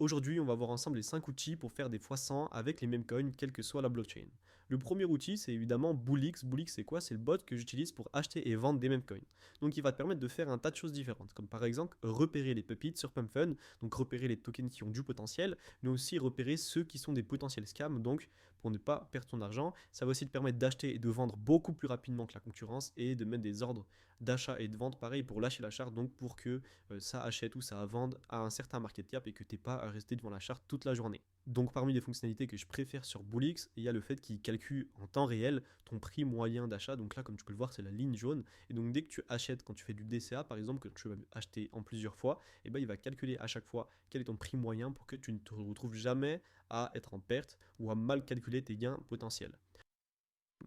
Aujourd'hui, on va voir ensemble les 5 outils pour faire des x100 avec les mêmes coins, quelle que soit la blockchain. Le premier outil, c'est évidemment Bullix. Bullix, c'est quoi? C'est le bot que j'utilise pour acheter et vendre des mêmes coins. Donc, il va te permettre de faire un tas de choses différentes, comme par exemple repérer les pépites sur PumpFun, donc repérer les tokens qui ont du potentiel, mais aussi repérer ceux qui sont des potentiels scams, donc pour ne pas perdre ton argent. Ça va aussi te permettre d'acheter et de vendre beaucoup plus rapidement que la concurrence et de mettre des ordres d'achat et de vente pareil pour lâcher la charte, donc pour que ça achète ou ça vende à un certain market cap et que tu n'aies pas à rester devant la charte toute la journée. Donc parmi les fonctionnalités que je préfère sur Bullix, il y a le fait qu'il calcule en temps réel ton prix moyen d'achat. Donc là, comme tu peux le voir, c'est la ligne jaune. Et donc dès que tu achètes, quand tu fais du DCA par exemple, que tu vas acheter en plusieurs fois, et ben il va calculer à chaque fois quel est ton prix moyen pour que tu ne te retrouves jamais à être en perte ou à mal calculer tes gains potentiels.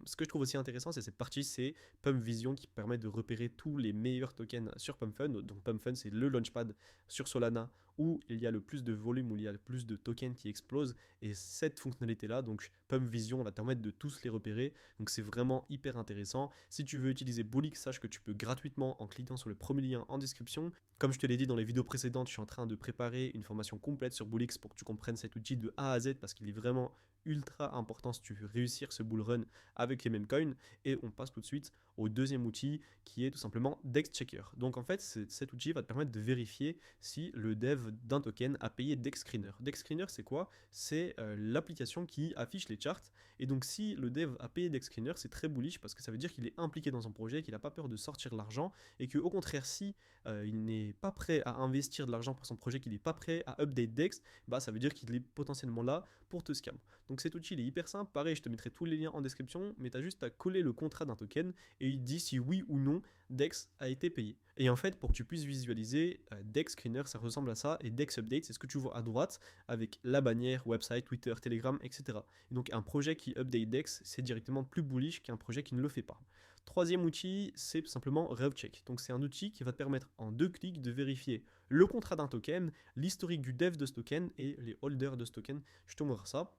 Ce que je trouve aussi intéressant, c'est cette partie, c'est Pump Vision qui permet de repérer tous les meilleurs tokens sur PumpFun. Donc PumpFun, c'est le launchpad sur Solana où il y a le plus de volume, où il y a le plus de tokens qui explosent. Et cette fonctionnalité-là, donc Pump Vision, va te permettre de tous les repérer. Donc c'est vraiment hyper intéressant. Si tu veux utiliser Bullix, sache que tu peux gratuitement en cliquant sur le premier lien en description. Comme je te l'ai dit dans les vidéos précédentes, je suis en train de préparer une formation complète sur Bullix pour que tu comprennes cet outil de A à Z parce qu'il est vraiment ultra important si tu veux réussir ce bull run avec les mêmes coins. Et on passe tout de suite au deuxième outil qui est tout simplement Dex Checker. Donc en fait, cet outil va te permettre de vérifier si le dev d'un token a payé Dex Screener. Dex Screener, c'est quoi? C'est l'application qui affiche les charts. Et donc si le dev a payé Dex Screener, c'est très bullish parce que ça veut dire qu'il est impliqué dans son projet, qu'il n'a pas peur de sortir l'argent et qu'au contraire, si il n'est pas prêt à investir de l'argent pour son projet, qu'il n'est pas prêt à update Dex, bah ça veut dire qu'il est potentiellement là pour te scam. Donc cet outil il est hyper simple, pareil je te mettrai tous les liens en description, mais tu as juste à coller le contrat d'un token et il dit si oui ou non Dex a été payé. Et en fait pour que tu puisses visualiser, Dex Screener ça ressemble à ça et Dex Update c'est ce que tu vois à droite avec la bannière, website, Twitter, Telegram, etc. Et donc un projet qui update Dex c'est directement plus bullish qu'un projet qui ne le fait pas. Troisième outil, c'est simplement RevCheck. Donc c'est un outil qui va te permettre en 2 clics de vérifier le contrat d'un token, l'historique du dev de ce token et les holders de ce token. Je te montre ça.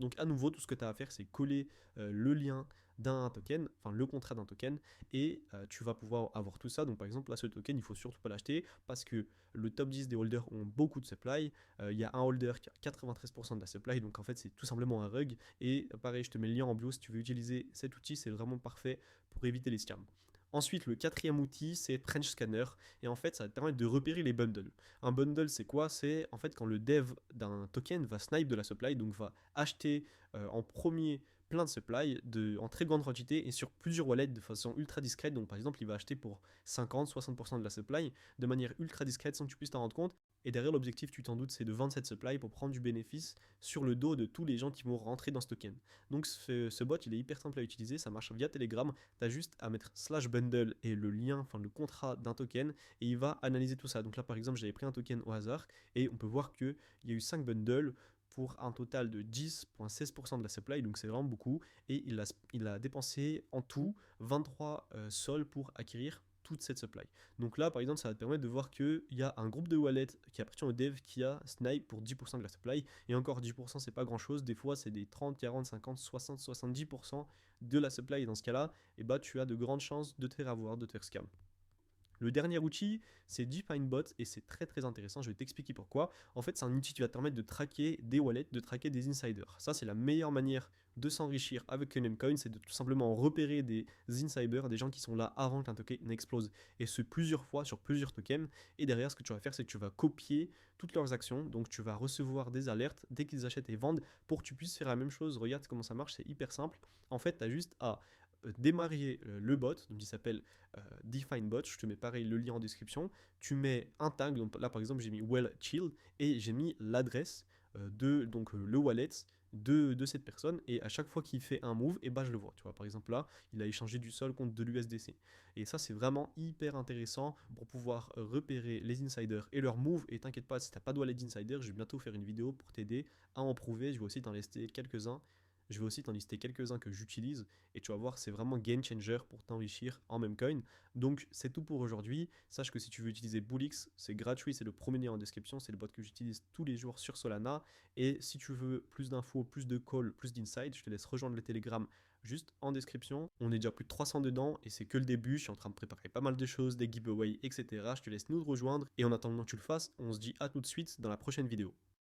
Donc à nouveau, tout ce que tu as à faire, c'est coller le lien d'un token, enfin le contrat d'un token, et tu vas pouvoir avoir tout ça. Donc par exemple, là, ce token, il faut surtout pas l'acheter parce que le top 10 des holders ont beaucoup de supply. Il y a un holder qui a 93% de la supply, donc en fait, c'est tout simplement un rug. Et pareil, je te mets le lien en bio si tu veux utiliser cet outil, c'est vraiment parfait pour éviter les scams. Ensuite, le quatrième outil, c'est French Scanner. Et en fait, ça va te permettre de repérer les bundles. Un bundle, c'est quoi? C'est en fait quand le dev d'un token va snipe de la supply, donc va acheter en premier plein de supply en très grande quantité et sur plusieurs wallets de façon ultra discrète. Donc par exemple, il va acheter pour 50-60% de la supply de manière ultra discrète sans que tu puisses t'en rendre compte. Et derrière, l'objectif, tu t'en doutes, c'est de vendre cette supply pour prendre du bénéfice sur le dos de tous les gens qui vont rentrer dans ce token. Donc ce bot, il est hyper simple à utiliser, ça marche via Telegram. Tu as juste à mettre slash bundle et le lien, enfin le contrat d'un token, et il va analyser tout ça. Donc là, par exemple, j'avais pris un token au hasard, et on peut voir qu'il y a eu 5 bundles pour un total de 10,16% de la supply, donc c'est vraiment beaucoup, et il a dépensé en tout 23 sols pour acquérir toute cette supply. Donc là, par exemple, ça va te permettre de voir qu'il y a un groupe de wallets qui appartient au dev qui a snipe pour 10% de la supply, et encore 10% c'est pas grand chose, des fois c'est des 30, 40, 50, 60, 70% de la supply, et dans ce cas-là, et bah, tu as de grandes chances de te faire avoir, de te faire scam. Le dernier outil, c'est DefineBot et c'est très très intéressant. Je vais t'expliquer pourquoi. En fait, c'est un outil qui va te permettre de traquer des wallets, de traquer des insiders. Ça, c'est la meilleure manière de s'enrichir avec le Namecoin, c'est de tout simplement repérer des insiders, des gens qui sont là avant qu'un token explose, et ce plusieurs fois sur plusieurs tokens. Et derrière, ce que tu vas faire, c'est que tu vas copier toutes leurs actions. Donc, tu vas recevoir des alertes dès qu'ils achètent et vendent pour que tu puisses faire la même chose. Regarde comment ça marche, c'est hyper simple. En fait, tu as juste à démarrer le bot, donc il s'appelle DefineBot, je te mets pareil le lien en description, tu mets un tag, donc là par exemple j'ai mis well chill et j'ai mis l'adresse de donc le wallet de cette personne, et à chaque fois qu'il fait un move, et bah je le vois, tu vois, par exemple là il a échangé du sol contre de l'USDC, et ça c'est vraiment hyper intéressant pour pouvoir repérer les insiders et leurs moves. Et t'inquiète pas, si t'as pas de wallet d'insider, je vais bientôt faire une vidéo pour t'aider à en prouver. Je vais aussi t'en lister quelques-uns, que j'utilise, et tu vas voir, c'est vraiment game changer pour t'enrichir en même coin. Donc c'est tout pour aujourd'hui. Sache que si tu veux utiliser Bullix, c'est gratuit, c'est le premier lien en description, c'est le bot que j'utilise tous les jours sur Solana. Et si tu veux plus d'infos, plus de calls, plus d'insights, je te laisse rejoindre le Telegram juste en description. On est déjà plus de 300 dedans et c'est que le début. Je suis en train de préparer pas mal de choses, des giveaways, etc. Je te laisse nous rejoindre, et en attendant que tu le fasses, on se dit à tout de suite dans la prochaine vidéo.